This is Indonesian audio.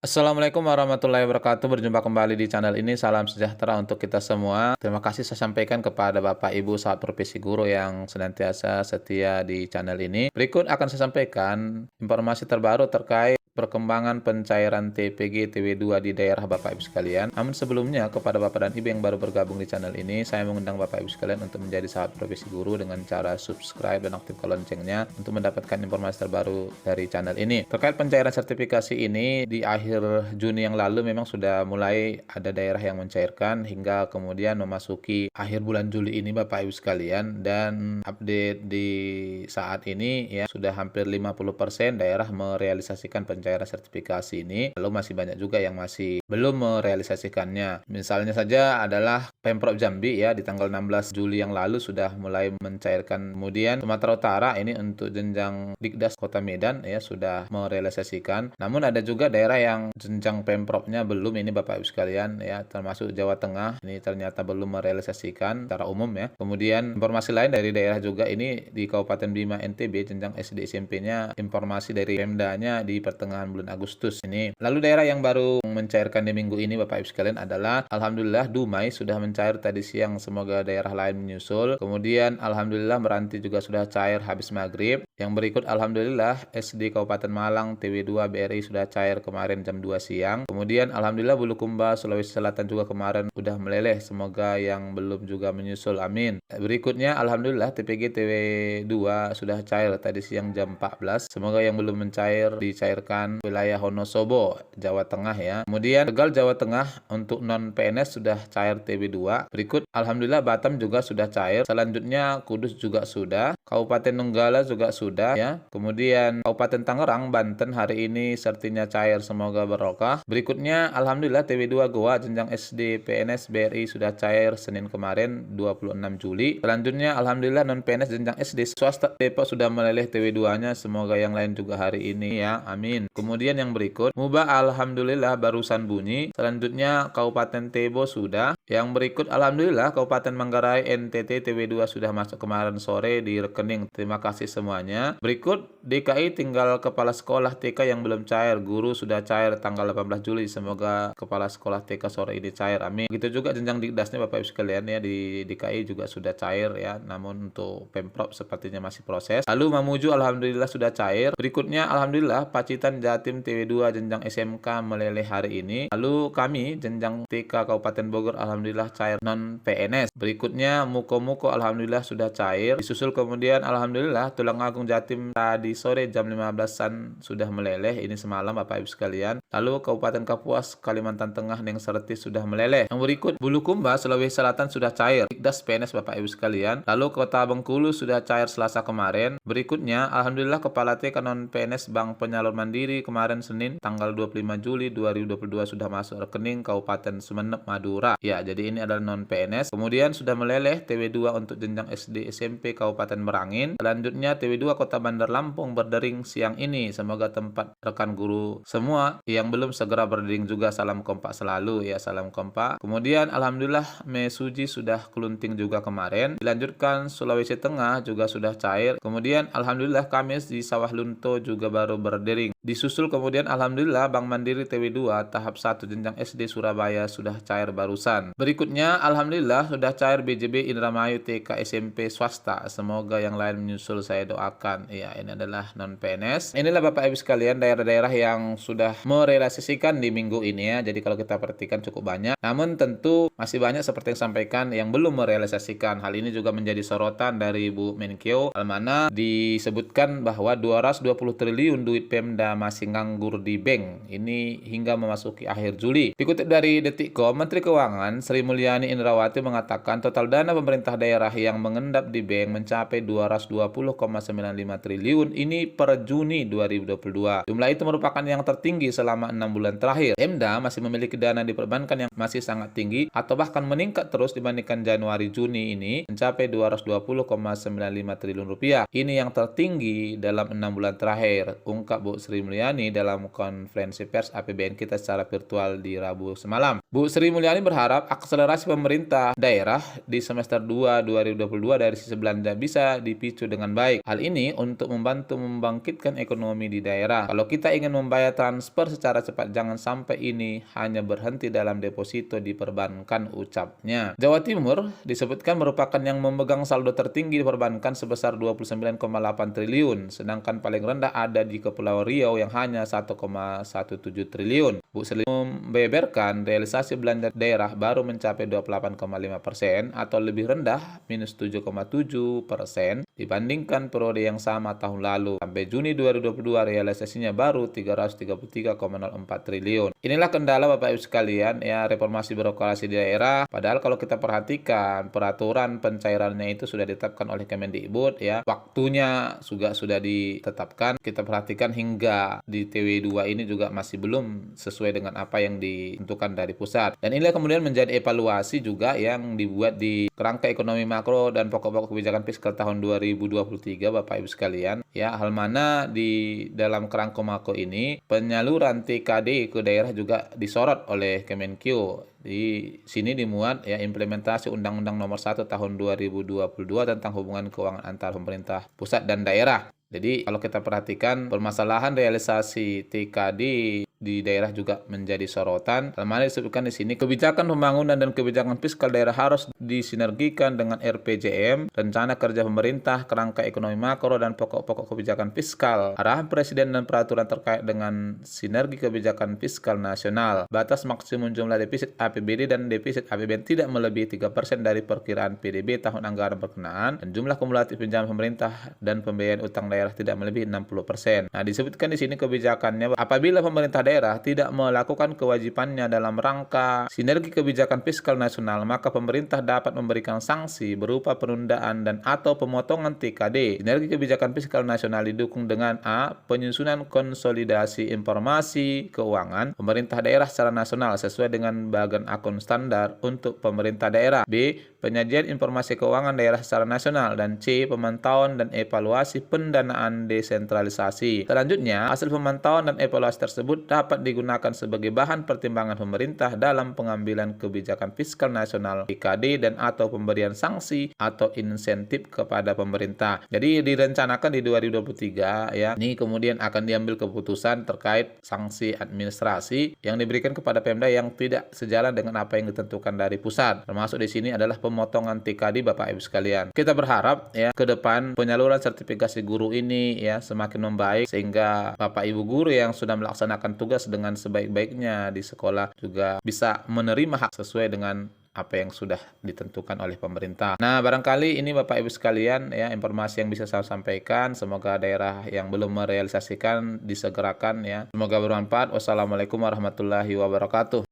Assalamualaikum warahmatullahi wabarakatuh. Berjumpa kembali di channel ini. Salam sejahtera untuk kita semua. Terima kasih saya sampaikan kepada Bapak Ibu sahabat profesi guru yang senantiasa setia di channel ini. Berikut akan saya sampaikan informasi terbaru terkait perkembangan pencairan TPG TW2 di daerah Bapak Ibu sekalian. Namun sebelumnya, kepada Bapak dan Ibu yang baru bergabung di channel ini, saya mengundang Bapak Ibu sekalian untuk menjadi sahabat profesi guru dengan cara subscribe dan aktifkan loncengnya untuk mendapatkan informasi terbaru dari channel ini. Terkait pencairan sertifikasi ini, di akhir Juni yang lalu memang sudah mulai ada daerah yang mencairkan hingga kemudian memasuki akhir bulan Juli ini Bapak Ibu sekalian, dan update di saat ini ya sudah hampir 50% daerah merealisasikan pencairan sertifikasi ini. Lalu masih banyak juga yang masih belum merealisasikannya. Misalnya saja adalah Pemprov Jambi ya, di tanggal 16 Juli yang lalu sudah mulai mencairkan. Kemudian Sumatera Utara ini untuk jenjang Dikdas Kota Medan ya sudah merealisasikan. Namun ada juga daerah yang jenjang Pemprovnya belum ini Bapak Ibu sekalian ya, termasuk Jawa Tengah ini ternyata belum merealisasikan secara umum ya. Kemudian informasi lain dari daerah juga ini di Kabupaten Bima NTB jenjang SD SMP-nya informasi dari Pemdanya di pertengahan bulan Agustus ini. Lalu daerah yang baru mencairkan di minggu ini Bapak Ibu sekalian adalah alhamdulillah Dumai sudah mencair tadi siang, semoga daerah lain menyusul. Kemudian alhamdulillah Meranti juga sudah cair habis maghrib. Yang berikut alhamdulillah SD Kabupaten Malang TW2 BRI sudah cair kemarin jam 2 siang. Kemudian alhamdulillah Bulukumba Sulawesi Selatan juga kemarin udah meleleh, semoga yang belum juga menyusul amin. Berikutnya alhamdulillah TPG TW2 sudah cair tadi siang jam 14, semoga yang belum mencair dicairkan wilayah Wonosobo Jawa Tengah ya. Kemudian Tegal Jawa Tengah untuk non PNS sudah cair TW2. Berikut alhamdulillah Batam juga sudah cair. Selanjutnya Kudus juga sudah, Kabupaten Nunggala juga sudah ya. Kemudian Kabupaten Tangerang Banten hari ini sertinya cair, semoga barokah. Berikutnya alhamdulillah TW2 Goa jenjang SD PNS BRI sudah cair Senin kemarin 26 Juli. Selanjutnya alhamdulillah non PNS jenjang SD swasta Depok sudah meleleh TW2-nya, semoga yang lain juga hari ini ya amin. Kemudian yang berikut Muba alhamdulillah barusan bunyi. Selanjutnya Kabupaten Tebo sudah. Yang berikut alhamdulillah Kabupaten Manggarai NTT TW2 sudah masuk kemarin sore di rekening. Terima kasih semuanya. Berikut DKI tinggal kepala sekolah TK yang belum cair. Guru sudah cair tanggal 18 Juli. Semoga kepala sekolah TK sore ini cair. Amin. Begitu juga jenjang Dikdasnya Bapak Ibu sekalian ya, di DKI juga sudah cair ya. Namun untuk Pemprov sepertinya masih proses. Lalu Mamuju alhamdulillah sudah cair. Berikutnya alhamdulillah Pacitan Jatim TW2 jenjang SMK meleleh hari ini. Lalu kami jenjang TK Kabupaten Bogor alhamdulillah cair non PNS. Berikutnya Muko alhamdulillah sudah cair. Disusul kemudian alhamdulillah Tulangagung Jatim tadi sore jam 15-an sudah meleleh, ini semalam Bapak Ibu sekalian. Lalu Kabupaten Kapuas Kalimantan Tengah Neng Serti sudah meleleh. Yang berikut Bulukumba Sulawesi Selatan sudah cair Dikdas PNS Bapak Ibu sekalian. Lalu Kota Bengkulu sudah cair Selasa kemarin. Berikutnya alhamdulillah Kepala TK non PNS Bank Penyalur Mandiri kemarin Senin tanggal 25 Juli 2022 sudah masuk rekening Kabupaten Sumeneb Madura. Ya, jadi ini adalah non PNS. Kemudian sudah meleleh TW2 untuk jenjang SD SMP Kabupaten Merangin. Selanjutnya TW2 Kota Bandar Lampung berdering siang ini. Semoga tempat rekan guru semua yang belum segera berdering juga. Salam kompak selalu ya, salam kompak. Kemudian alhamdulillah Mesuji sudah kelunting juga kemarin. Dilanjutkan Sulawesi Tengah juga sudah cair. Kemudian alhamdulillah Kamis di Sawah Lunto juga baru berdering. Disusul kemudian alhamdulillah Bank Mandiri TW2 tahap 1 jenjang SD Surabaya sudah cair barusan. Berikutnya alhamdulillah sudah cair BJB Indramayu TK SMP swasta. Semoga yang lain menyusul, saya doakan. Ya, ini adalah non PNS. Inilah Bapak Ibu sekalian daerah-daerah yang sudah merealisasikan di minggu ini ya. Jadi kalau kita perhatikan cukup banyak. Namun tentu masih banyak seperti yang sampaikan yang belum merealisasikan. Hal ini juga menjadi sorotan dari Bu Menkeu, mana disebutkan bahwa 220 triliun duit Pemda masih nganggur di bank. Ini hingga memasuki akhir Juli. Dikutip dari Detikcom, Menteri Keuangan Sri Mulyani Indrawati mengatakan total dana pemerintah daerah yang mengendap di bank mencapai 220,95 triliun ini per Juni 2022. Jumlah itu merupakan yang tertinggi selama 6 bulan terakhir. Pemda masih memiliki dana di perbankan yang masih sangat tinggi atau bahkan meningkat terus dibandingkan Januari-Juni ini mencapai 220,95 triliun rupiah. Ini yang tertinggi dalam 6 bulan terakhir, ungkap Bu Sri Mulyani Mulyani dalam konferensi pers APBN kita secara virtual di Rabu semalam. Bu Sri Mulyani berharap akselerasi pemerintah daerah di semester 2 2022 dari sisi belanja bisa dipicu dengan baik. Hal ini untuk membantu membangkitkan ekonomi di daerah. Kalau kita ingin membayar transfer secara cepat, jangan sampai ini hanya berhenti dalam deposito di perbankan, ucapnya. Jawa Timur disebutkan merupakan yang memegang saldo tertinggi di perbankan sebesar 29,8 triliun, sedangkan paling rendah ada di Kepulauan Riau yang hanya 1,17 triliun. Bu Sri membeberkan realisasi belanja daerah baru mencapai 28,5% atau lebih rendah minus 7,7% dibandingkan periode yang sama tahun lalu. Sampai Juni 2022 realisasinya baru 333,04 triliun. Inilah kendala Bapak Ibu sekalian ya, reformasi birokrasi di daerah. Padahal kalau kita perhatikan peraturan pencairannya itu sudah ditetapkan oleh Kemendikbud ya. Waktunya juga sudah ditetapkan. Kita perhatikan hingga di TW2 ini juga masih belum sesuai dengan apa yang ditentukan dari pusat. Dan inilah kemudian menjadi evaluasi juga yang dibuat di kerangka ekonomi makro dan pokok-pokok kebijakan fiskal tahun 2023 Bapak Ibu sekalian. Ya, hal mana di dalam kerangka makro ini penyaluran TKD ke daerah juga disorot oleh Kemenkeu. Di sini dimuat ya implementasi Undang-Undang Nomor 1 Tahun 2022 tentang hubungan keuangan antar pemerintah pusat dan daerah. Jadi kalau kita perhatikan permasalahan realisasi TKD di daerah juga menjadi sorotan. Dalam hal disebutkan di sini kebijakan pembangunan dan kebijakan fiskal daerah harus disinergikan dengan RPJM, rencana kerja pemerintah, kerangka ekonomi makro dan pokok-pokok kebijakan fiskal. Arahan Presiden dan peraturan terkait dengan sinergi kebijakan fiskal nasional. Batas maksimum jumlah defisit APBD dan defisit APBN tidak melebihi 3% dari perkiraan PDB tahun anggaran berkenaan dan jumlah kumulatif pinjaman pemerintah dan pembiayaan utang daerah tidak melebihi 60%. Nah, disebutkan di sini kebijakannya apabila pemerintah daerah tidak melakukan kewajibannya dalam rangka sinergi kebijakan fiskal nasional, maka pemerintah dapat memberikan sanksi berupa penundaan dan atau pemotongan TKD. Sinergi kebijakan fiskal nasional didukung dengan A. Penyusunan konsolidasi informasi keuangan pemerintah daerah secara nasional sesuai dengan bagan akun standar untuk pemerintah daerah. B. Penyajian informasi keuangan daerah secara nasional. Dan C. Pemantauan dan evaluasi pendanaan desentralisasi. Selanjutnya, hasil pemantauan dan evaluasi tersebut dapat digunakan sebagai bahan pertimbangan pemerintah dalam pengambilan kebijakan fiskal nasional, TKD dan atau pemberian sanksi atau insentif kepada pemerintah. Jadi direncanakan di 2023 ya. Ini kemudian akan diambil keputusan terkait sanksi administrasi yang diberikan kepada Pemda yang tidak sejalan dengan apa yang ditentukan dari pusat. Termasuk di sini adalah pemotongan TKD Bapak Ibu sekalian. Kita berharap ya ke depan penyaluran sertifikasi guru ini ya semakin membaik sehingga Bapak Ibu guru yang sudah melaksanakan tugas dengan sebaik-baiknya di sekolah juga bisa menerima hak sesuai dengan apa yang sudah ditentukan oleh pemerintah. Nah, barangkali ini Bapak Ibu sekalian ya informasi yang bisa saya sampaikan. Semoga daerah yang belum merealisasikan disegerakan ya. Semoga bermanfaat. Wassalamualaikum warahmatullahi wabarakatuh.